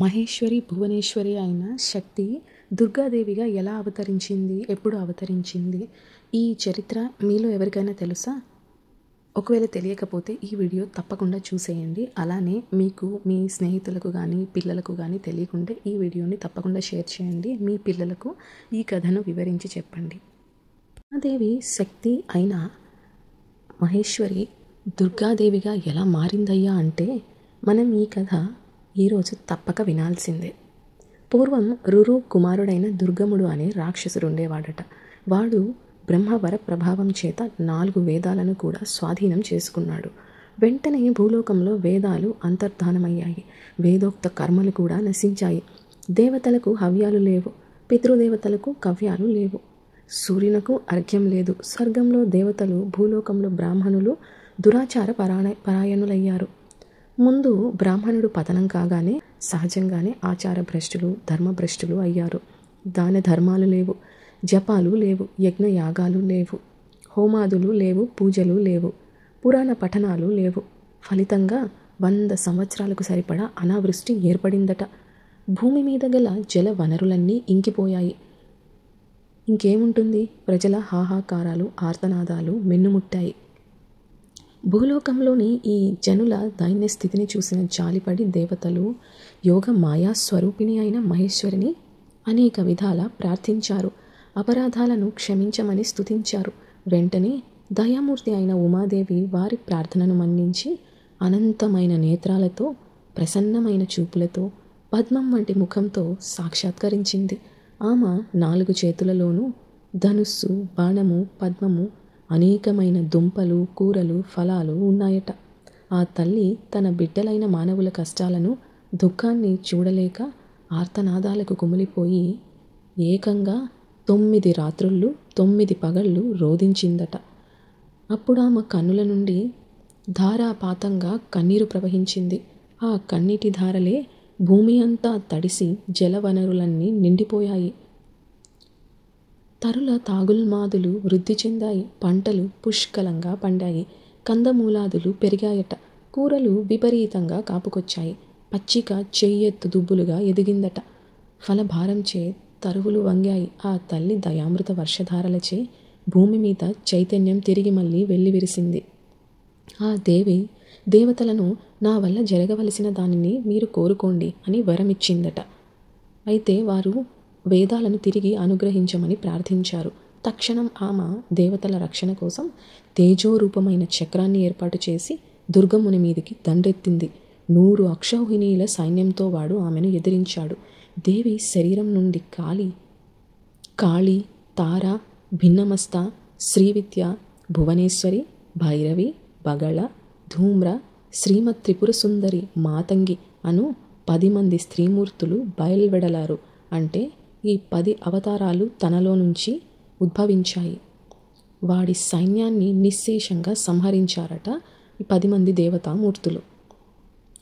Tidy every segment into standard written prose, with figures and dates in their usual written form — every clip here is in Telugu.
మహేశ్వరి, భువనేశ్వరి అయిన శక్తి దుర్గాదేవిగా ఎలా అవతరించింది, ఎప్పుడు అవతరించింది, ఈ చరిత్ర మీలో ఎవరికైనా తెలుసా? ఒకవేళ తెలియకపోతే ఈ వీడియో తప్పకుండా చూసేయండి. అలానే మీకు మీ స్నేహితులకు కానీ పిల్లలకు కానీ తెలియకుంటే ఈ వీడియోని తప్పకుండా షేర్ చేయండి. మీ పిల్లలకు ఈ కథను వివరించి చెప్పండి. దుర్గాదేవి శక్తి అయిన మహేశ్వరి దుర్గాదేవిగా ఎలా మారిందయ్యా అంటే మనం ఈ కథ ఈరోజు తప్పక వినాల్సిందే. పూర్వం రురు కుమారుడైన దుర్గముడు అనే రాక్షసుడు ఉండేవాడట. వాడు బ్రహ్మవర ప్రభావం చేత 4 వేదాలను కూడా స్వాధీనం చేసుకున్నాడు. వెంటనే భూలోకంలో వేదాలు అంతర్ధానమయ్యాయి. వేదోక్త కర్మలు కూడా నశించాయి. దేవతలకు హవ్యాలు లేవు, పితృదేవతలకు కవ్యాలు లేవు, సూర్యునకు అర్ఘ్యం లేదు. స్వర్గంలో దేవతలు, భూలోకంలో బ్రాహ్మణులు దురాచార పరాయణులయ్యారు. ముందు బ్రాహ్మణుడు పతనం కాగానే సహజంగానే ఆచార భ్రష్టులు, ధర్మభ్రష్టులు అయ్యారు. దాన ధర్మాలు లేవు, జపాలు లేవు, యజ్ఞయాగాలు లేవు, హోమాదులు లేవు, పూజలు లేవు, పురాణ పఠనాలు లేవు. ఫలితంగా 100 సంవత్సరాలకు సరిపడా అనావృష్టి ఏర్పడిందట. భూమి మీద గల జల వనరులన్నీ ఇంకిపోయాయి. ఇంకేముంటుంది? ప్రజల హాహాకారాలు, ఆర్తనాదాలు మెన్నుముట్టాయి. భూలోకంలోని ఈ జనుల దైన్య స్థితిని చూసిన జాలిపడి దేవతలు యోగ మాయా స్వరూపిణి అయిన మహేశ్వరిని అనేక విధాల ప్రార్థించారు. అపరాధాలను క్షమించమని స్తుతించారు. వెంటనే దయామూర్తి అయిన ఉమాదేవి వారి ప్రార్థనను మన్నించి అనంతమైన నేత్రాలతో, ప్రసన్నమైన చూపులతో, పద్మం వంటి ముఖంతో సాక్షాత్కరించింది. ఆమె 4 చేతులలోనూ ధనుస్సు, బాణము, పద్మము, అనేకమైన దుంపలు, కూరలు, ఫలాలు ఉన్నాయట. ఆ తల్లి తన బిడ్డలైన మానవుల కష్టాలను, దుఃఖాన్ని చూడలేక ఆర్తనాదాలకు కుమిలిపోయి ఏకంగా 9 రాత్రుళ్ళు 9 పగళ్ళు రోదించిందట. అప్పుడు ఆమె కన్నుల నుండి ధారాపాతంగా కన్నీరు ప్రవహించింది. ఆ కన్నీటి ధారలే భూమి అంతా తడిసి జలవనరులన్నీ నిండిపోయాయి. తరుల తాగుల్మాదులు వృద్ధి చెందాయి. పంటలు పుష్కలంగా పండాయి. కందమూలాదులు పెరిగాయట. కూరలు విపరీతంగా కాపుకొచ్చాయి. పచ్చిక చెయ్యెత్తు దుబ్బులుగా ఎదిగిందట. ఫలభారంచే తరువులు వంగాయి. ఆ తల్లి దయామృత వర్షధారలచే భూమి మీద చైతన్యం తిరిగి మళ్ళీ వెల్లివిరిసింది. ఆ దేవి దేవతలను నా వల్ల జరగవలసిన దానిని మీరు కోరుకోండి అని వరమిచ్చిందట. అయితే వారు వేదాలను తిరిగి అనుగ్రహించమని ప్రార్థించారు. తక్షణం ఆమె దేవతల రక్షణ కోసం తేజోరూపమైన చక్రాన్ని ఏర్పాటు చేసి దుర్గముని మీదికి దండెత్తింది. 100 అక్షౌహిణీల సైన్యంతో వాడు ఆమెను ఎదిరించాడు. దేవి శరీరం నుండి కాళి, తార, భిన్నమస్త, శ్రీవిద్య, భువనేశ్వరి, భైరవి, బగళ, ధూమ్ర, శ్రీమత్ త్రిపుర సుందరి, మాతంగి అను 10 మంది స్త్రీమూర్తులు బయల్వెడలారు. అంటే ఈ 10 అవతారాలు తనలో నుంచి ఉద్భవించాయి. వాడి సైన్యాన్ని నిశ్శేషంగా సంహరించారట ఈ 10 మంది దేవతామూర్తులు.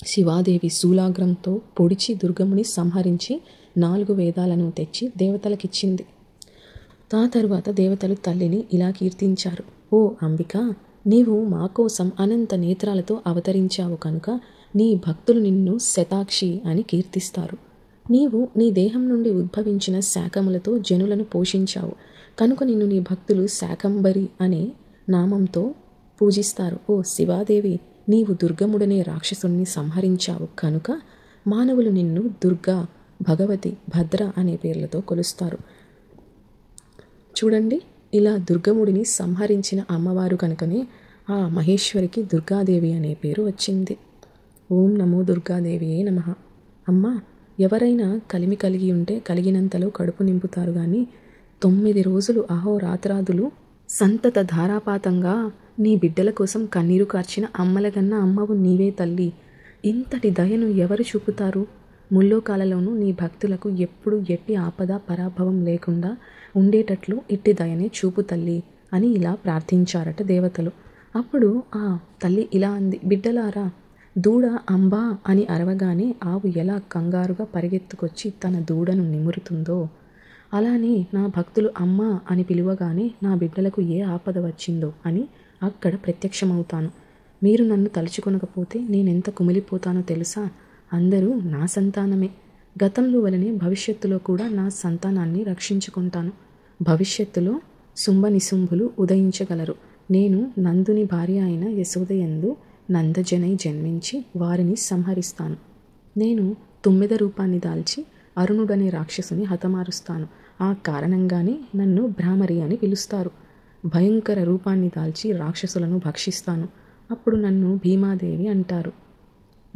శివాదేవి శూలాగ్రంతో పొడిచి దుర్గముని సంహరించి 4 వేదాలను తెచ్చి దేవతలకిచ్చింది. ఆ తరువాత దేవతలు తల్లిని ఇలా కీర్తించారు. ఓ అంబిక, నీవు మా కోసం అనంత నేత్రాలతో అవతరించావు కనుక నీ భక్తులు నిన్ను శతాక్షి అని కీర్తిస్తారు. నీవు నీ దేహం నుండి ఉద్భవించిన శాఖములతో జనులను పోషించావు కనుక నిన్ను నీ భక్తులు శాకంబరి అనే నామంతో పూజిస్తారు. ఓ శివాదేవి, నీవు దుర్గముడనే రాక్షసుని సంహరించావు కనుక మానవులు నిన్ను దుర్గా, భగవతి, భద్ర అనే పేర్లతో కొలుస్తారు. చూడండి, ఇలా దుర్గముడిని సంహరించిన అమ్మవారు కనుకనే ఆ మహేశ్వరికి దుర్గాదేవి అనే పేరు వచ్చింది. ఓం నమో దుర్గాదేవియే నమః. అమ్మ, ఎవరైనా కలిమి కలిగి ఉంటే కలిగినంతలో కడుపు నింపుతారు కానీ 9 రోజులు అహోరాత్రాదులు సంతత ధారాపాతంగా నీ బిడ్డల కోసం కన్నీరు కార్చిన అమ్మలగన్నా అమ్మవు నీవే తల్లి. ఇంతటి దయను ఎవరు చూపుతారు? ముల్లోకాలలోనూ నీ భక్తులకు ఎప్పుడు ఎట్టి ఆపద పరాభవం లేకుండా ఉండేటట్లు ఇట్టి దయనే చూపు తల్లి అని ఇలా ప్రార్థించారట దేవతలు. అప్పుడు ఆ తల్లి ఇలా అంది, బిడ్డలారా, దూడ అంబా అని అరవగానే ఆవు ఎలా కంగారుగా పరిగెత్తుకొచ్చి తన దూడను నిమురుతుందో అలానే నా భక్తులు అమ్మ అని పిలువగానే నా బిడ్డలకు ఏ ఆపద వచ్చిందో అని అక్కడ ప్రత్యక్షమవుతాను. మీరు నన్ను తలుచుకొనకపోతే నేనెంత కుమిలిపోతానో తెలుసా? అందరూ నా సంతానమే. గతంలో వలనే భవిష్యత్తులో కూడా నా సంతానాన్ని రక్షించుకుంటాను. భవిష్యత్తులో శుంభనిశుంభులు ఉదయించగలరు. నేను నందుని భార్య అయిన యశోదయందు నందజనై జన్మించి వారిని సంహరిస్తాను. నేను తుమ్మెద రూపాన్ని దాల్చి అరుణుడనే రాక్షసుని హతమారుస్తాను. ఆ కారణంగానే నన్ను భ్రామరి అని పిలుస్తారు. భయంకర రూపాన్ని దాల్చి రాక్షసులను భక్షిస్తాను. అప్పుడు నన్ను భీమాదేవి అంటారు.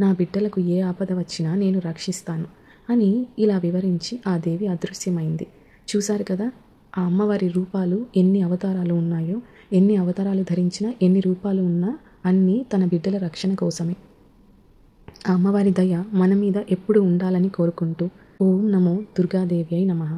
నా బిడ్డలకు ఏ ఆపద వచ్చినా నేను రక్షిస్తాను అని ఇలా వివరించి ఆ దేవి అదృశ్యమైంది. చూశారు కదా, ఆ అమ్మవారి రూపాలు ఎన్ని అవతారాలు ఉన్నాయో. ఎన్ని అవతారాలు ధరించినా, ఎన్ని రూపాలు ఉన్నా అన్నీ తన బిడ్డల రక్షణ కోసమే. ఆ అమ్మవారి దయ మన మీద ఎప్పుడు ఉండాలని కోరుకుంటూ ఓం నమో దుర్గాదేవి అయి నమః.